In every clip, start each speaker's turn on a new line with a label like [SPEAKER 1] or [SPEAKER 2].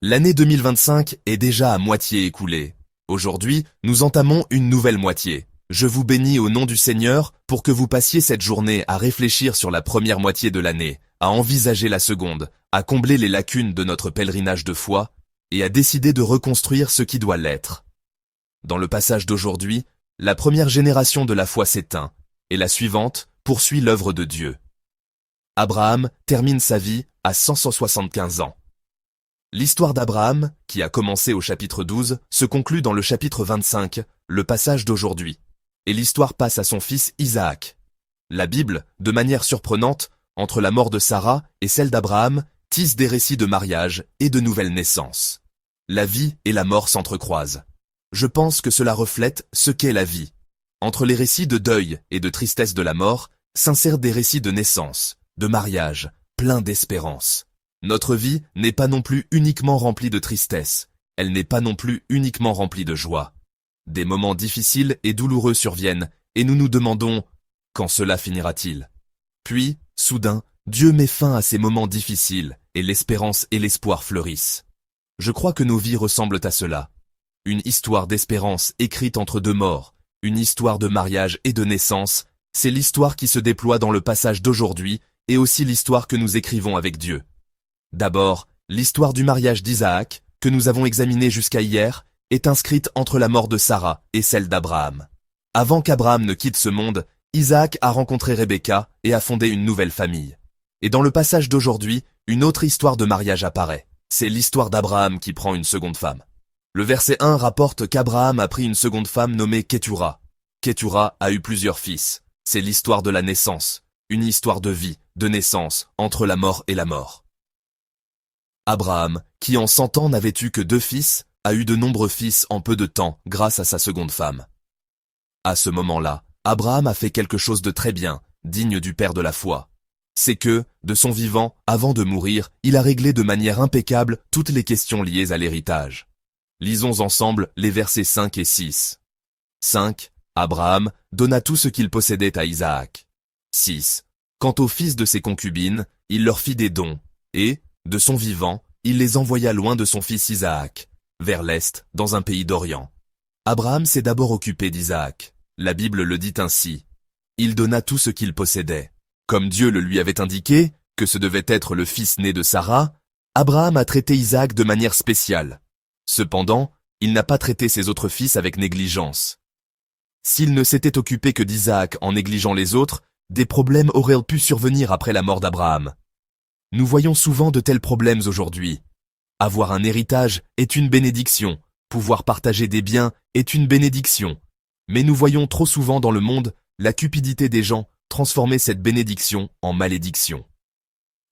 [SPEAKER 1] L'année 2025 est déjà à moitié écoulée. Aujourd'hui, nous entamons une nouvelle moitié. Je vous bénis au nom du Seigneur pour que vous passiez cette journée à réfléchir sur la première moitié de l'année, à envisager la seconde, à combler les lacunes de notre pèlerinage de foi et à décider de reconstruire ce qui doit l'être. Dans le passage d'aujourd'hui, la première génération de la foi s'éteint et la suivante poursuit l'œuvre de Dieu. Abraham termine sa vie à 175 ans. L'histoire d'Abraham, qui a commencé au chapitre 12, se conclut dans le chapitre 25, le passage d'aujourd'hui. Et l'histoire passe à son fils Isaac. La Bible, de manière surprenante, entre la mort de Sarah et celle d'Abraham, tisse des récits de mariage et de nouvelles naissances. La vie et la mort s'entrecroisent. Je pense que cela reflète ce qu'est la vie. Entre les récits de deuil et de tristesse de la mort, s'insèrent des récits de naissance, de mariage, pleins d'espérance. Notre vie n'est pas non plus uniquement remplie de tristesse, elle n'est pas non plus uniquement remplie de joie. Des moments difficiles et douloureux surviennent, et nous nous demandons « quand cela finira-t-il » Puis, soudain, Dieu met fin à ces moments difficiles, et l'espérance et l'espoir fleurissent. Je crois que nos vies ressemblent à cela. Une histoire d'espérance écrite entre deux morts, une histoire de mariage et de naissance, c'est l'histoire qui se déploie dans le passage d'aujourd'hui, et aussi l'histoire que nous écrivons avec Dieu. D'abord, l'histoire du mariage d'Isaac, que nous avons examinée jusqu'à hier, est inscrite entre la mort de Sarah et celle d'Abraham. Avant qu'Abraham ne quitte ce monde, Isaac a rencontré Rebecca et a fondé une nouvelle famille. Et dans le passage d'aujourd'hui, une autre histoire de mariage apparaît. C'est l'histoire d'Abraham qui prend une seconde femme. Le verset 1 rapporte qu'Abraham a pris une seconde femme nommée Ketura. Ketura a eu plusieurs fils. C'est l'histoire de la naissance, une histoire de vie, de naissance, entre la mort et la mort. Abraham, qui en 100 ans n'avait eu que 2 fils, a eu de nombreux fils en peu de temps grâce à sa seconde femme. À ce moment-là, Abraham a fait quelque chose de très bien, digne du père de la foi. C'est que, de son vivant, avant de mourir, il a réglé de manière impeccable toutes les questions liées à l'héritage. Lisons ensemble les versets 5 et 6. 5. Abraham donna tout ce qu'il possédait à Isaac. 6. Quant aux fils de ses concubines, il leur fit des dons, et, de son vivant, il les envoya loin de son fils Isaac, vers l'est, dans un pays d'Orient. Abraham s'est d'abord occupé d'Isaac. La Bible le dit ainsi. Il donna tout ce qu'il possédait. Comme Dieu le lui avait indiqué, que ce devait être le fils né de Sarah, Abraham a traité Isaac de manière spéciale. Cependant, il n'a pas traité ses autres fils avec négligence. S'il ne s'était occupé que d'Isaac en négligeant les autres, des problèmes auraient pu survenir après la mort d'Abraham. Nous voyons souvent de tels problèmes aujourd'hui. Avoir un héritage est une bénédiction, pouvoir partager des biens est une bénédiction. Mais nous voyons trop souvent dans le monde la cupidité des gens transformer cette bénédiction en malédiction.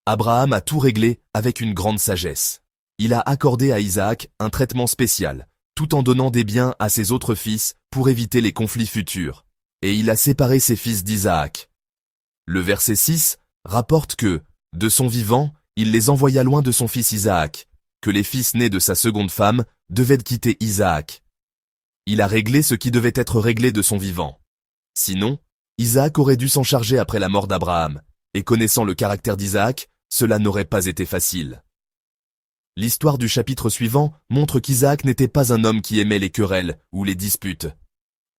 [SPEAKER 1] Abraham a tout réglé avec une grande sagesse. Il a accordé à Isaac un traitement spécial, tout en donnant des biens à ses autres fils pour éviter les conflits futurs. Et il a séparé ses fils d'Isaac. Le verset 6 rapporte que, de son vivant, il les envoya loin de son fils Isaac, que les fils nés de sa seconde femme devaient quitter Isaac. Il a réglé ce qui devait être réglé de son vivant. Sinon, Isaac aurait dû s'en charger après la mort d'Abraham, et connaissant le caractère d'Isaac, cela n'aurait pas été facile. L'histoire du chapitre suivant montre qu'Isaac n'était pas un homme qui aimait les querelles ou les disputes.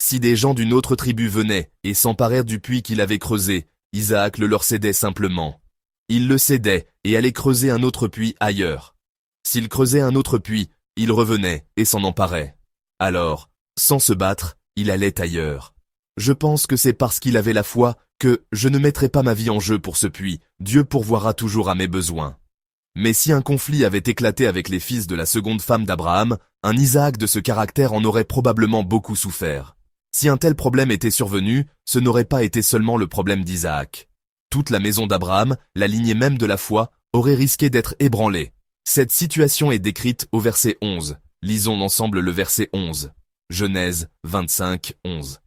[SPEAKER 1] Si des gens d'une autre tribu venaient et s'emparèrent du puits qu'il avait creusé, Isaac le leur cédait simplement. Il le cédait et allait creuser un autre puits ailleurs. S'il creusait un autre puits, il revenait et s'en emparait. Alors, sans se battre, il allait ailleurs. Je pense que c'est parce qu'il avait la foi que je ne mettrai pas ma vie en jeu pour ce puits, Dieu pourvoira toujours à mes besoins. Mais si un conflit avait éclaté avec les fils de la seconde femme d'Abraham, un Isaac de ce caractère en aurait probablement beaucoup souffert. Si un tel problème était survenu, ce n'aurait pas été seulement le problème d'Isaac. Toute la maison d'Abraham, la lignée même de la foi, aurait risqué d'être ébranlée. Cette situation est décrite au verset 11. Lisons ensemble le verset 11. Genèse 25, 11.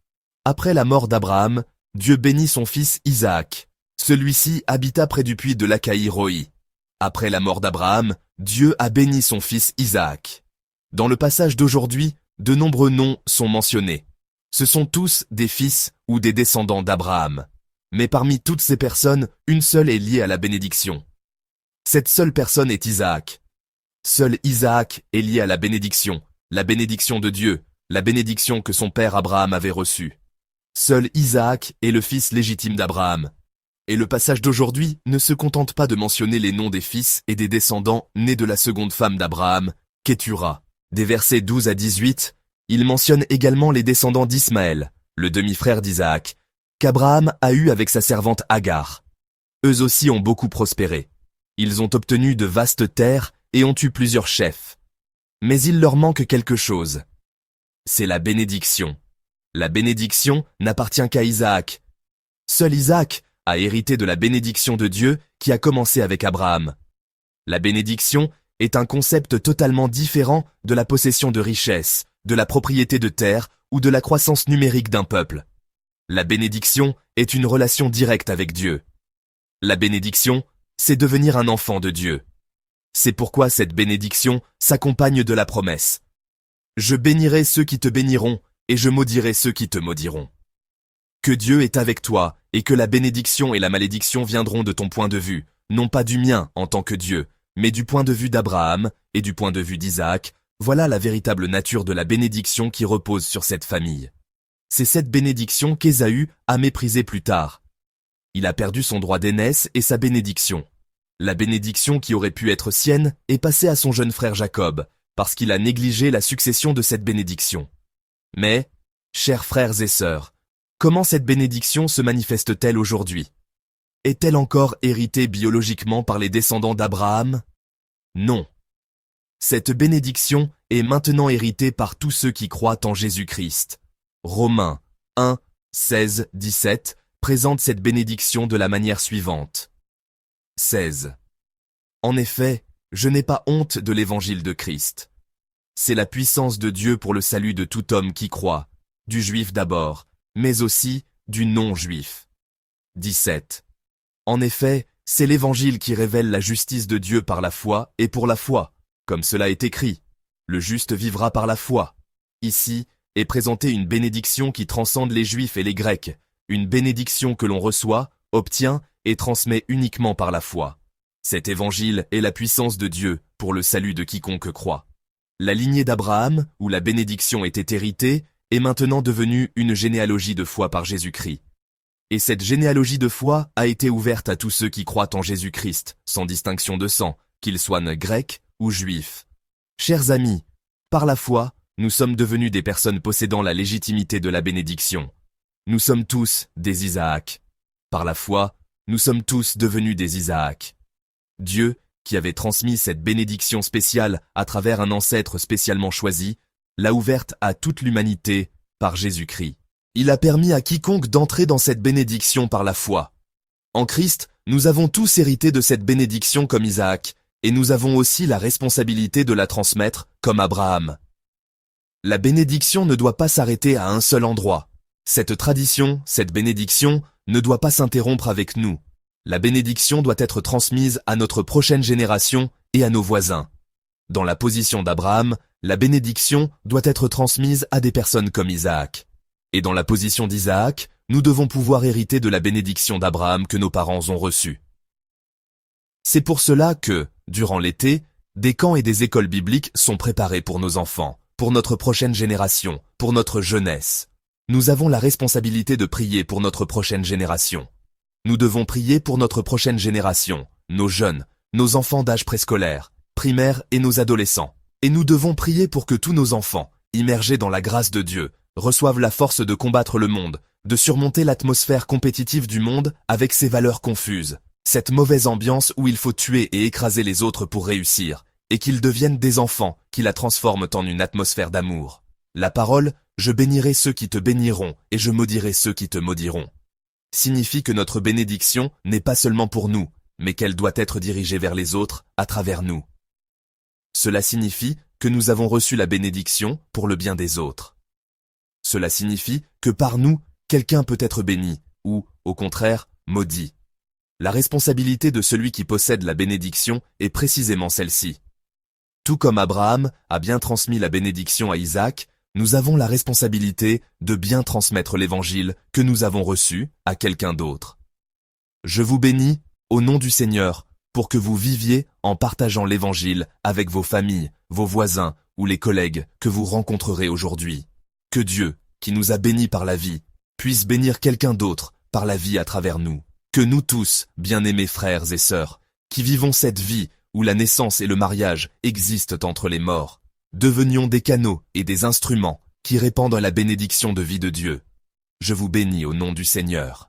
[SPEAKER 1] Après la mort d'Abraham, Dieu bénit son fils Isaac. Celui-ci habita près du puits de Lacaï-Roi. Après la mort d'Abraham, Dieu a béni son fils Isaac. Dans le passage d'aujourd'hui, de nombreux noms sont mentionnés. Ce sont tous des fils ou des descendants d'Abraham. Mais parmi toutes ces personnes, une seule est liée à la bénédiction. Cette seule personne est Isaac. Seul Isaac est lié à la bénédiction de Dieu, la bénédiction que son père Abraham avait reçue. Seul Isaac est le fils légitime d'Abraham. Et le passage d'aujourd'hui ne se contente pas de mentionner les noms des fils et des descendants nés de la seconde femme d'Abraham, Kétura. Des versets 12 à 18, il mentionne également les descendants d'Ismaël, le demi-frère d'Isaac, qu'Abraham a eu avec sa servante Agar. Eux aussi ont beaucoup prospéré. Ils ont obtenu de vastes terres et ont eu plusieurs chefs. Mais il leur manque quelque chose. C'est la bénédiction. La bénédiction n'appartient qu'à Isaac. Seul Isaac a hérité de la bénédiction de Dieu qui a commencé avec Abraham. La bénédiction est un concept totalement différent de la possession de richesses, de la propriété de terre ou de la croissance numérique d'un peuple. La bénédiction est une relation directe avec Dieu. La bénédiction, c'est devenir un enfant de Dieu. C'est pourquoi cette bénédiction s'accompagne de la promesse. Je bénirai ceux qui te béniront, et je maudirai ceux qui te maudiront. Que Dieu est avec toi, et que la bénédiction et la malédiction viendront de ton point de vue, non pas du mien en tant que Dieu, mais du point de vue d'Abraham et du point de vue d'Isaac. Voilà la véritable nature de la bénédiction qui repose sur cette famille. C'est cette bénédiction qu'Ésaü a méprisée plus tard. Il a perdu son droit d'aînesse et sa bénédiction. La bénédiction qui aurait pu être sienne est passée à son jeune frère Jacob, parce qu'il a négligé la succession de cette bénédiction. Mais, chers frères et sœurs, comment cette bénédiction se manifeste-t-elle aujourd'hui? Est-elle encore héritée biologiquement par les descendants d'Abraham? Non. Cette bénédiction est maintenant héritée par tous ceux qui croient en Jésus-Christ. Romains 1, 16, 17 présente cette bénédiction de la manière suivante. 16. En effet, je n'ai pas honte de l'évangile de Christ. C'est la puissance de Dieu pour le salut de tout homme qui croit, du juif d'abord, mais aussi du non-juif. 17. En effet, c'est l'évangile qui révèle la justice de Dieu par la foi et pour la foi, comme cela est écrit. Le juste vivra par la foi. Ici est présentée une bénédiction qui transcende les juifs et les grecs, une bénédiction que l'on reçoit, obtient et transmet uniquement par la foi. Cet évangile est la puissance de Dieu pour le salut de quiconque croit. La lignée d'Abraham, où la bénédiction était héritée, est maintenant devenue une généalogie de foi par Jésus-Christ. Et cette généalogie de foi a été ouverte à tous ceux qui croient en Jésus-Christ, sans distinction de sang, qu'ils soient grecs ou juifs. Chers amis, par la foi, nous sommes devenus des personnes possédant la légitimité de la bénédiction. Nous sommes tous des Isaac. Par la foi, nous sommes tous devenus des Isaac. Dieu, qui avait transmis cette bénédiction spéciale à travers un ancêtre spécialement choisi, l'a ouverte à toute l'humanité par Jésus-Christ. Il a permis à quiconque d'entrer dans cette bénédiction par la foi. En Christ, nous avons tous hérité de cette bénédiction comme Isaac, et nous avons aussi la responsabilité de la transmettre comme Abraham. La bénédiction ne doit pas s'arrêter à un seul endroit. Cette tradition, cette bénédiction, ne doit pas s'interrompre avec nous. La bénédiction doit être transmise à notre prochaine génération et à nos voisins. Dans la position d'Abraham, la bénédiction doit être transmise à des personnes comme Isaac. Et dans la position d'Isaac, nous devons pouvoir hériter de la bénédiction d'Abraham que nos parents ont reçue. C'est pour cela que, durant l'été, des camps et des écoles bibliques sont préparés pour nos enfants, pour notre prochaine génération, pour notre jeunesse. Nous avons la responsabilité de prier pour notre prochaine génération. Nous devons prier pour notre prochaine génération, nos jeunes, nos enfants d'âge préscolaire, primaire et nos adolescents. Et nous devons prier pour que tous nos enfants, immergés dans la grâce de Dieu, reçoivent la force de combattre le monde, de surmonter l'atmosphère compétitive du monde avec ses valeurs confuses, cette mauvaise ambiance où il faut tuer et écraser les autres pour réussir, et qu'ils deviennent des enfants qui la transforment en une atmosphère d'amour. La parole « Je bénirai ceux qui te béniront et je maudirai ceux qui te maudiront » signifie que notre bénédiction n'est pas seulement pour nous, mais qu'elle doit être dirigée vers les autres à travers nous. Cela signifie que nous avons reçu la bénédiction pour le bien des autres. Cela signifie que par nous, quelqu'un peut être béni, ou, au contraire, maudit. La responsabilité de celui qui possède la bénédiction est précisément celle-ci. Tout comme Abraham a bien transmis la bénédiction à Isaac, nous avons la responsabilité de bien transmettre l'évangile que nous avons reçu à quelqu'un d'autre. Je vous bénis, au nom du Seigneur, pour que vous viviez en partageant l'Évangile avec vos familles, vos voisins ou les collègues que vous rencontrerez aujourd'hui. Que Dieu, qui nous a bénis par la vie, puisse bénir quelqu'un d'autre par la vie à travers nous. Que nous tous, bien-aimés frères et sœurs, qui vivons cette vie où la naissance et le mariage existent entre les morts, devenions des canaux et des instruments qui répandent la bénédiction de vie de Dieu. Je vous bénis au nom du Seigneur.